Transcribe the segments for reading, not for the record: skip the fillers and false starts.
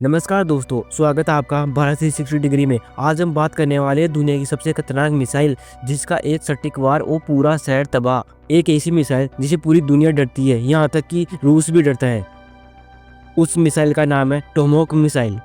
नमस्कार दोस्तों, स्वागत है आपका भारत 360 डिग्री में। आज हम बात करने वाले हैं दुनिया की सबसे खतरनाक मिसाइल जिसका एक सटीक वार और पूरा शहर तबाह। एक ऐसी मिसाइल जिसे पूरी दुनिया डरती है, यहाँ तक कि रूस भी डरता है। उस मिसाइल का नाम है टोमाहोक मिसाइल।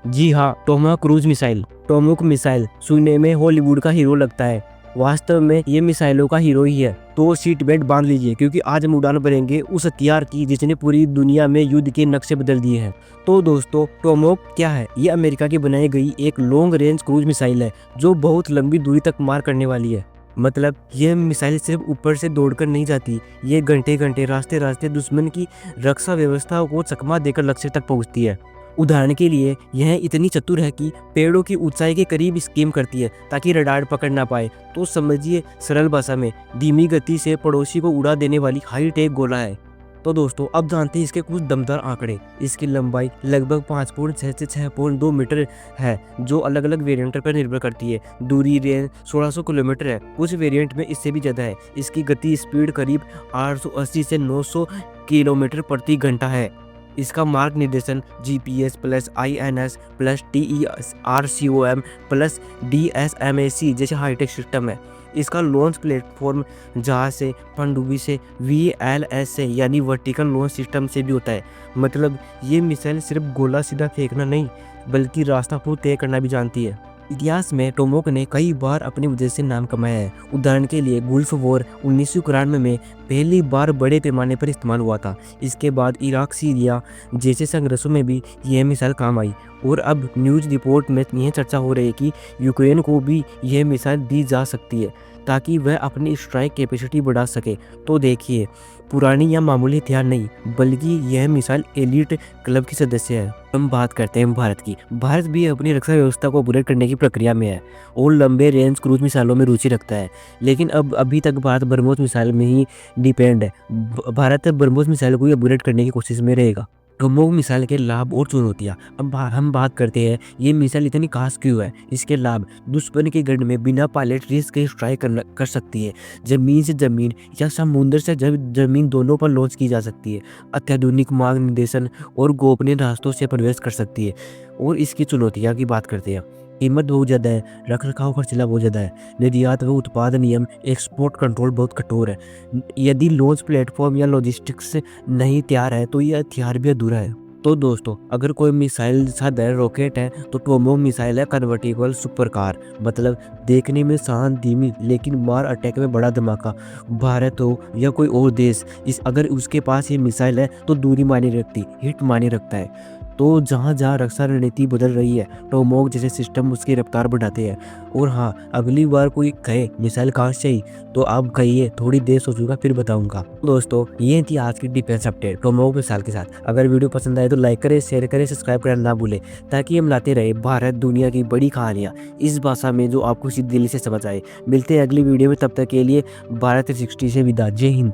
जी हाँ, Tomahawk cruise missile. Tomahawk missile सुनने में हॉलीवुड का हीरो लगता है, वास्तव में ये मिसाइलों का हीरो ही है। तो सीट बेल्ट बांध लीजिए क्योंकि आज हम उड़ान भरेंगे उस हथियार की जिसने पूरी दुनिया में युद्ध के नक्शे बदल दिए हैं। तो दोस्तों, टोमाहोक क्या है? ये अमेरिका की बनाई गई एक लॉन्ग रेंज क्रूज मिसाइल है जो बहुत लंबी दूरी तक मार करने वाली है। मतलब यह मिसाइल सिर्फ ऊपर से दौड़कर नहीं जाती, ये घंटे घंटे रास्ते रास्ते दुश्मन की रक्षा व्यवस्था को चकमा देकर लक्ष्य तक पहुंचती है। उदाहरण के लिए यह इतनी चतुर है कि पेड़ों की ऊंचाई के करीब स्कीम करती है ताकि रडार पकड़ ना पाए। तो समझिए, सरल भाषा में धीमी गति से पड़ोसी को उड़ा देने वाली हाई टेक गोला है। तो दोस्तों, अब जानते हैं इसके कुछ दमदार आंकड़े। इसकी लंबाई लगभग 5.6 से 6.2 मीटर है, जो अलग अलग वेरिएंट पर निर्भर करती है। दूरी रेंज 1600 किलोमीटर है, कुछ वेरिएंट में इससे भी ज़्यादा है। इसकी गति स्पीड करीब 880 से 900 किलोमीटर प्रति घंटा है। इसका मार्ग निर्देशन GPS plus INS plus TERCOM plus DSMAC जैसे हाईटेक सिस्टम है। इसका लॉन्च प्लेटफॉर्म जहाज से, पनडुब्बी से, VLS से यानी वर्टिकल लॉन्च सिस्टम से भी होता है। मतलब ये मिसाइल सिर्फ गोला सीधा फेंकना नहीं बल्कि रास्ता खुद तय करना भी जानती है। इतिहास में टोमाहोक ने कई बार अपनी वजह से नाम कमाया है। उदाहरण के लिए गल्फ वॉर 1991 में पहली बार बड़े पैमाने पर इस्तेमाल हुआ था। इसके बाद इराक सीरिया जैसे संघर्षों में भी यह मिसाइल काम आई। और अब न्यूज़ रिपोर्ट में यह चर्चा हो रही है कि यूक्रेन को भी यह मिसाइल दी जा सकती है ताकि वह अपनी स्ट्राइक कैपेसिटी बढ़ा सके। तो देखिए, पुरानी या मामूली हथियार नहीं बल्कि यह मिसाइल एलीट क्लब की सदस्य है। हम बात करते हैं भारत की। भारत भी अपनी रक्षा व्यवस्था को अपग्रेड करने की प्रक्रिया में है और लंबे रेंज क्रूज मिसाइलों में रुचि रखता है। लेकिन अब अभी तक भारत ब्रह्मोस मिसाइल में ही डिपेंड है। भारत ब्रह्मोस मिसाइल को अपग्रेड करने की कोशिश में रहेगा। टोमाहोक मिसाइल के लाभ और चुनौतियाँ। अब हम बात करते हैं ये मिसाइल इतनी खास क्यों है। इसके लाभ: दुश्मन के गढ़ में बिना पायलट रिस्क के स्ट्राइक कर सकती है। ज़मीन से ज़मीन या समुद्र से ज़मीन दोनों पर लॉन्च की जा सकती है। अत्याधुनिक मार्ग निर्देशन और गोपनीय रास्तों से प्रवेश कर सकती है। और इसकी चुनौतियाँ की बात करते हैं। कीमत बहुत ज़्यादा है, रख रखाव खर्चीला बहुत ज़्यादा है, निर्यात व उत्पाद नियम, एक्सपोर्ट कंट्रोल बहुत कठोर है। यदि लॉन्च प्लेटफॉर्म या लॉजिस्टिक्स नहीं तैयार है तो यह हथियार भी अधूरा है। तो दोस्तों, अगर कोई मिसाइल सादा है, रॉकेट है, तो टोमाहोक मिसाइल है कन्वर्टेबल सुपर कार। मतलब देखने में शांत धीमी लेकिन मार अटैक में बड़ा धमाका। भारत हो या कोई और देश, अगर उसके पास ये मिसाइल है तो दूरी मायने रखती, हिट मायने रखता है। तो जहाँ जहाँ रक्षा रणनीति बदल रही है, टोमाहोक जैसे सिस्टम उसकी रफ्तार बढ़ाते हैं। और हाँ, अगली बार कोई कहे मिसाइल कहाँ से आई तो आप कहिए थोड़ी देर सोचूंगा फिर बताऊंगा। दोस्तों, ये थी आज की डिफेंस अपडेट टोमाहोक मिसाइल के साथ। अगर वीडियो पसंद आए तो लाइक करें, शेयर करें, सब्सक्राइब करना ना भूलें ताकि हम लाते रहे भारत दुनिया की बड़ी कहानियाँ इस भाषा में जो आपको सीधी दिल से समझ आए। मिलते हैं अगली वीडियो में, तब तक के लिए भारत 360 से विदा। जय हिंद।